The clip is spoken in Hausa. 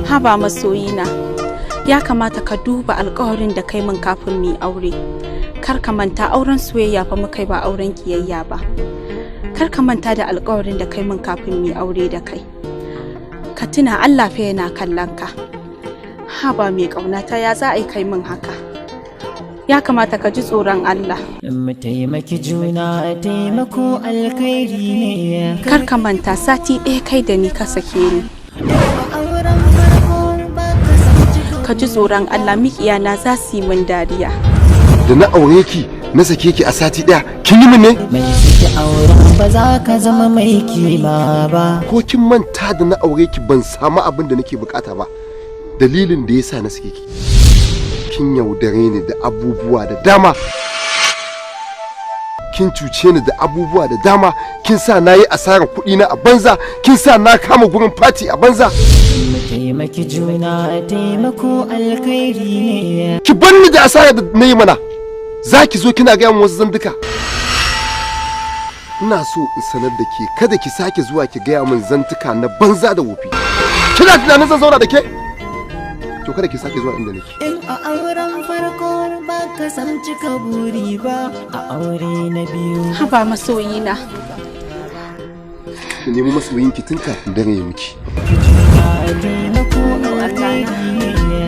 Haba masoyina, ya kamata ka duba alƙawarin da kai min kafin mu aure. Kar ka manta auren soyayya fa mukai ba auren kiyayya ba. Kar ka manta da alƙawarin da kai min kafin mu aure da kai. Ka tuna Allah fa yana kallon ka. Haba mai ƙaunata ya za a yi kai min haka. Ya kamata ka ji tsoron Allah. Mu taimaki juna, taimako alkhairi ne. Kar ka manta sati ɗaya kai da ni ka sake ni. Ka ji tsoron Allah, miƙiyana za su yi min dariya. Da na aure ki na sake ki a sati ɗaya, kin yi min ne? Mai sake auren ba za ka zama mai kima ba. Ko kin manta da na aure ki ban samu abin da nake bukata ba. Dalilin da yasa na sake ki, kin yaudare ni da abubuwa da dama. Kin cuce ni da abubuwa da dama. Kin sa na yi asarar kuɗi na a banza. Kin sa na kama gurin fati a banza. Mu taimaki juna, taimako alkhairi ne. Ki banni da asarar da na yi mana. Za ki zo kina gaya min wasu zantuka. Ina so in sanar da ke kada ki sake zuwa ki gaya min zantuka na banza da wofi. Kina tunanin zan zauna da ke? To kada ki sake zuwa inda nake. In a auren farko ba ka san cika buri ba, a aure na biyu. Haba masoyina. Ki nemi masoyinki tun kafin dare ya miki. Taimako alkhairi ne.